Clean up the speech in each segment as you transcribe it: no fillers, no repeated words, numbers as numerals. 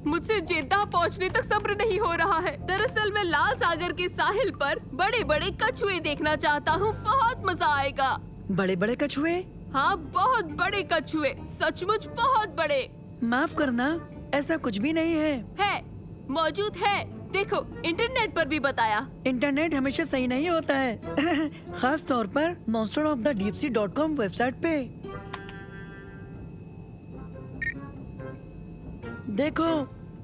मुझसे जेद्दा पहुंचने तक सब्र नहीं हो रहा है। दरअसल मैं लाल सागर के साहिल पर बड़े बड़े कछुए देखना चाहता हूँ। बहुत मजा आएगा। बड़े बड़े कछुए? हाँ, बहुत बड़े कछुए, सचमुच बहुत बड़े। माफ करना, ऐसा कुछ भी नहीं है। है, मौजूद है। देखो, इंटरनेट पर भी बताया। इंटरनेट हमेशा सही नहीं होता है खास तौर पर monsterofthedeepsea.com वेबसाइट पे। देखो,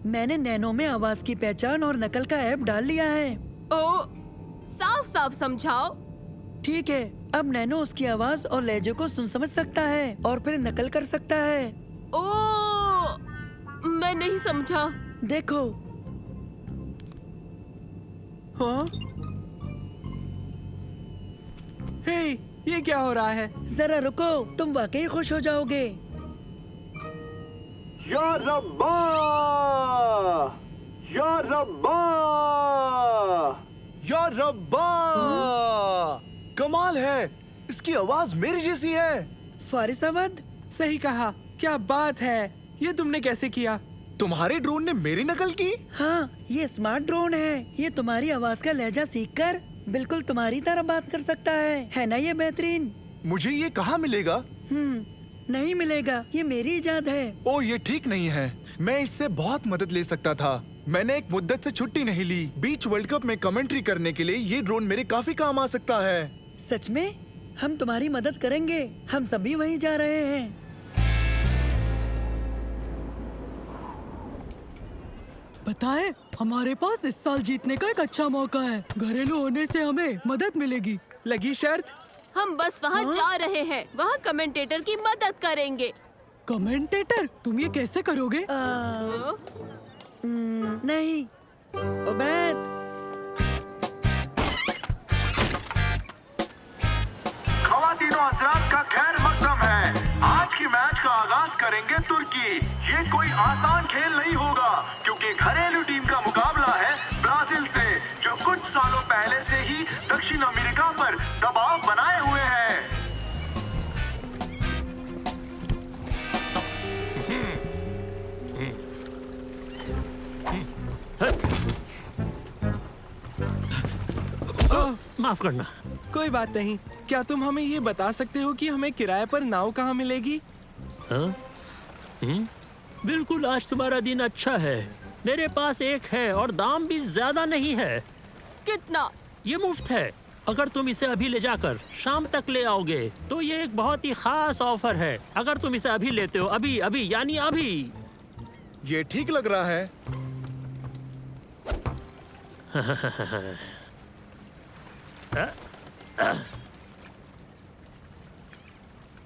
मैंने नैनो में आवाज की पहचान और नकल का ऐप डाल लिया है। ओ, साफ साफ समझाओ। ठीक है, अब नैनो उसकी आवाज और लहजे को सुन समझ सकता है और फिर नकल कर सकता है। ओ, मैं नहीं समझा। देखो। हाँ? हे, ये क्या हो रहा है? जरा रुको, तुम वाकई खुश हो जाओगे। या रब्बा! या रब्बा! या रब्बा! कमाल है, इसकी आवाज मेरी जैसी है। फारिसावद, सही कहा, क्या बात है। ये तुमने कैसे किया? तुम्हारे ड्रोन ने मेरी नकल की? हाँ, ये स्मार्ट ड्रोन है। ये तुम्हारी आवाज का लहजा सीखकर बिल्कुल तुम्हारी तरह बात कर सकता है ना? ये बेहतरीन। मुझे ये कहाँ मिलेगा? नहीं मिलेगा, ये मेरी इजाद है। ओ, ये ठीक नहीं है। मैं इससे बहुत मदद ले सकता था। मैंने एक मुद्दत से छुट्टी नहीं ली। बीच वर्ल्ड कप में कमेंट्री करने के लिए ये ड्रोन मेरे काफी काम आ सकता है। सच में? हम तुम्हारी मदद करेंगे। हम सभी वहीं जा रहे हैं। पता है, हमारे पास इस साल जीतने का एक अच्छा मौका है। घरेलू होने से हमें मदद मिलेगी। लगी शर्त? हम बस वहाँ जा रहे हैं। वहाँ कमेंटेटर की मदद करेंगे। कमेंटेटर? तुम ये कैसे करोगे? नहीं, उबैद। खवातीनो हज़रात का खैर मकदम है। आज की मैच का आगाज करेंगे तुर्की। ये कोई आसान खेल नहीं होगा क्योंकि घरेलू टीम का मुकाबला है ब्राजील से, जो कुछ सालों पहले से ही दक्षिण अमेरिका पर दबाव बनाए हुए है। माफ करना। कोई बात नहीं। क्या तुम हमें ये बता सकते हो कि हमें किराए पर नाव कहाँ मिलेगी? हाँ? बिल्कुल, आज तुम्हारा दिन अच्छा है। मेरे पास एक है और दाम भी ज्यादा नहीं है। कितना? ये मुफ्त है। अगर तुम इसे अभी ले जाकर शाम तक ले आओगे तो ये एक बहुत ही खास ऑफर है। अगर तुम इसे अभी लेते हो, अभी अभी यानी अभी। ये ठीक लग रहा है।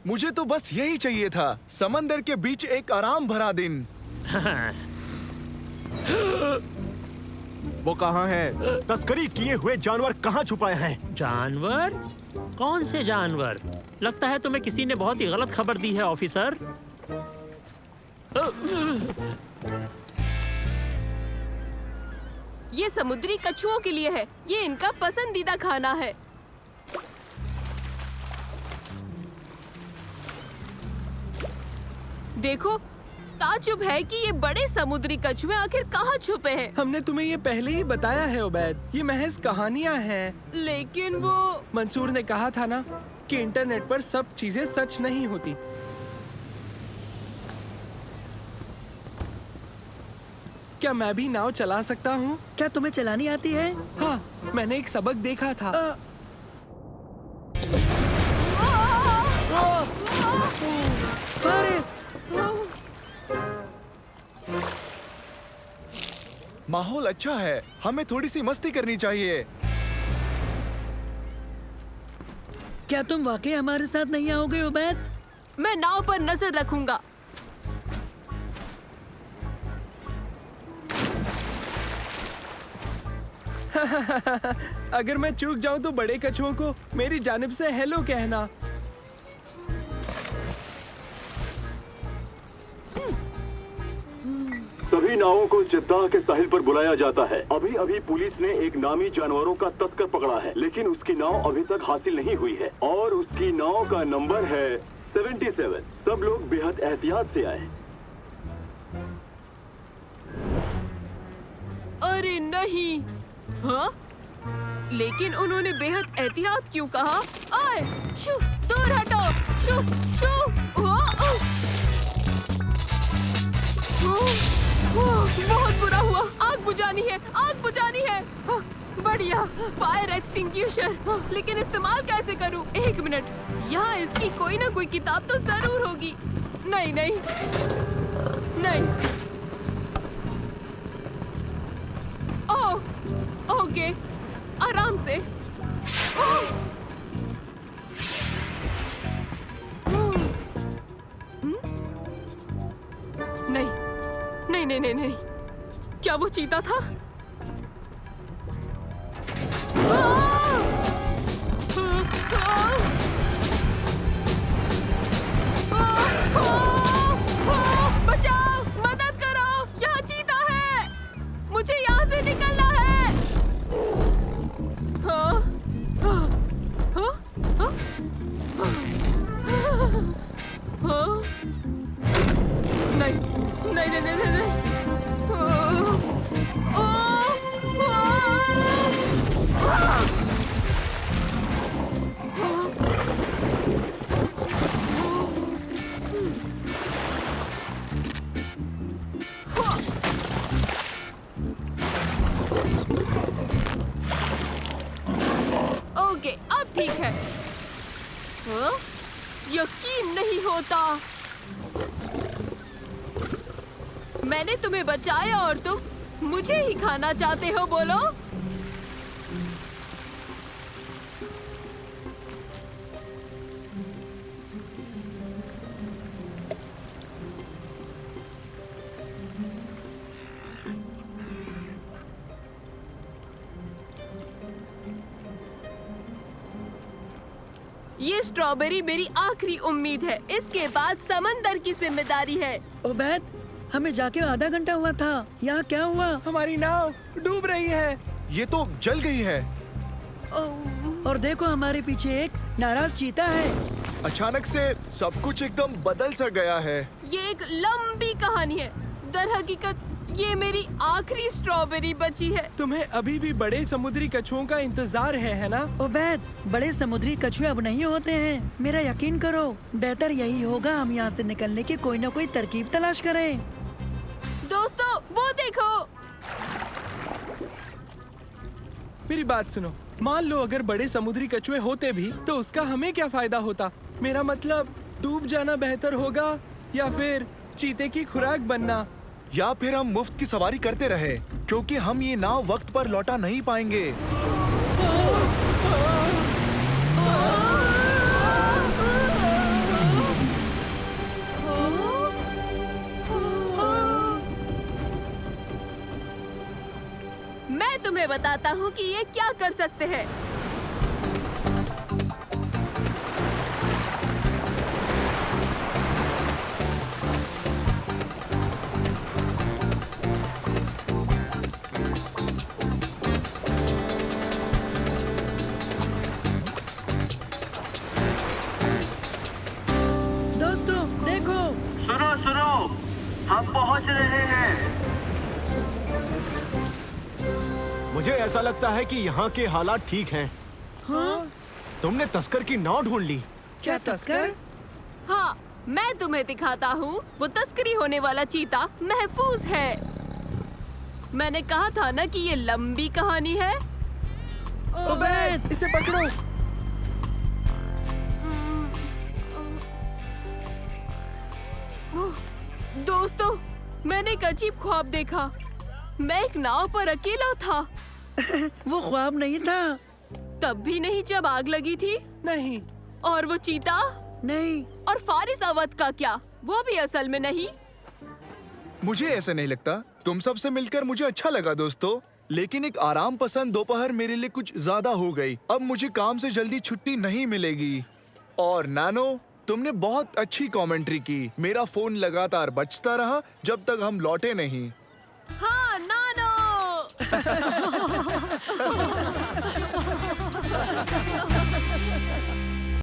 मुझे तो बस यही चाहिए था, समंदर के बीच एक आराम भरा दिन। वो कहाँ है? तस्करी किए हुए जानवर कहाँ छुपाए हैं? जानवर? कौन से जानवर? लगता है तुम्हें किसी ने बहुत ही गलत खबर दी है ऑफिसर। ये समुद्री कछुओं के लिए है। ये इनका पसंदीदा खाना है। देखो, ताज्जुब है कि ये बड़े समुद्री कछुए आखिर कहाँ छुपे हैं। हमने तुम्हें ये पहले ही बताया है उबैद, ये महज कहानियाँ हैं। लेकिन वो मंसूर ने कहा था ना कि इंटरनेट पर सब चीजें सच नहीं होती। क्या मैं भी नाव चला सकता हूँ? क्या तुम्हें चलानी आती है? हाँ, मैंने एक सबक देखा था। फारिस! माहौल अच्छा है, हमें थोड़ी सी मस्ती करनी चाहिए। क्या तुम वाकई हमारे साथ नहीं आओगे उबैद? मैं नाव पर नजर रखूंगा। अगर मैं चूक जाऊं तो बड़े कछुओं को मेरी जानिब से हेलो कहना। सभी नावों को जिद्दाह के साहिल पर बुलाया जाता है। अभी अभी पुलिस ने एक नामी जानवरों का तस्कर पकड़ा है, लेकिन उसकी नाव अभी तक हासिल नहीं हुई है और उसकी नाव का नंबर है 77। सब लोग बेहद एहतियात से आए। अरे नहीं। हाँ? लेकिन उन्होंने बेहद एहतियात क्यों कहा? आए, शू, दूर हटो, शू, शू, बहुत बुरा हुआ। आग बुझानी है, आग बुझानी है। बढ़िया, फायर एक्सटिंग्विशर। लेकिन इस्तेमाल कैसे करूं? एक मिनट, यहाँ इसकी कोई ना कोई किताब तो जरूर होगी। नहीं नहीं नहीं। ओह, ओके, आराम से। नहीं नहीं नहीं नहीं नहीं। क्या वो चीता था? बचाओ, मदद करो, यहाँ चीता है। मुझे यहाँ से निकलना है। हाँ, हाँ, हाँ, हाँ, हाँ। नहीं नहीं नहीं नहीं नहीं। ओके, अब ठीक है। हाँ? यकीन नहीं होता। मैंने तुम्हें बचाया और तुम मुझे ही खाना चाहते हो, बोलो? ये स्ट्रॉबेरी मेरी आखिरी उम्मीद है। इसके बाद समंदर की जिम्मेदारी है। उबैद, हमें जाके आधा घंटा हुआ था। यहाँ क्या हुआ? हमारी नाव डूब रही है। ये तो जल गई है। और देखो, हमारे पीछे एक नाराज चीता है। अचानक से सब कुछ एकदम बदल सा गया है। ये एक लंबी कहानी है। दरहकीकत ये मेरी आखिरी स्ट्रॉबेरी बची है। तुम्हें अभी भी बड़े समुद्री कछुओं का इंतजार है ना? उबैद, बड़े समुद्री कछुए अब नहीं होते हैं। मेरा यकीन करो, बेहतर यही होगा हम यहाँ से निकलने की कोई न कोई तरकीब तलाश करें। दोस्तों, वो देखो। मेरी बात सुनो, मान लो अगर बड़े समुद्री कछुए होते भी तो उसका हमें क्या फायदा होता? मेरा मतलब, डूब जाना बेहतर होगा या फिर चीते की खुराक बनना? या फिर हम मुफ्त की सवारी करते रहे, क्योंकि हम ये नाव वक्त पर लौटा नहीं पाएंगे। मैं तुम्हें बताता हूँ कि ये क्या कर सकते हैं। दोस्तों देखो, सुनो सुनो, हम पहुंच रहे हैं। मुझे ऐसा लगता है कि यहाँ के हालात ठीक हैं। हाँ? तुमने तस्कर की नाव ढूंढ ली। क्या तस्कर? हाँ, मैं तुम्हें दिखाता हूँ। वो तस्करी होने वाला चीता महफूज है। मैंने कहा था ना कि ये लंबी कहानी है। ओबेद, इसे पकड़ो। दोस्तों, मैंने एक अजीब ख्वाब देखा। मैं एक नाव पर अकेला था। वो ख्वाब नहीं था। तब भी नहीं जब आग लगी थी। नहीं। और वो चीता नहीं। और फारिस अवध का क्या, वो भी असल में नहीं? मुझे ऐसा नहीं लगता। तुम सबसे मिलकर मुझे अच्छा लगा दोस्तों, लेकिन एक आराम पसंद दोपहर मेरे लिए कुछ ज्यादा हो गई। अब मुझे काम से जल्दी छुट्टी नहीं मिलेगी। और नानो, तुमने बहुत अच्छी कमेंट्री की। मेरा फोन लगातार बजता रहा जब तक हम लौटे नहीं। हाँ, नानो।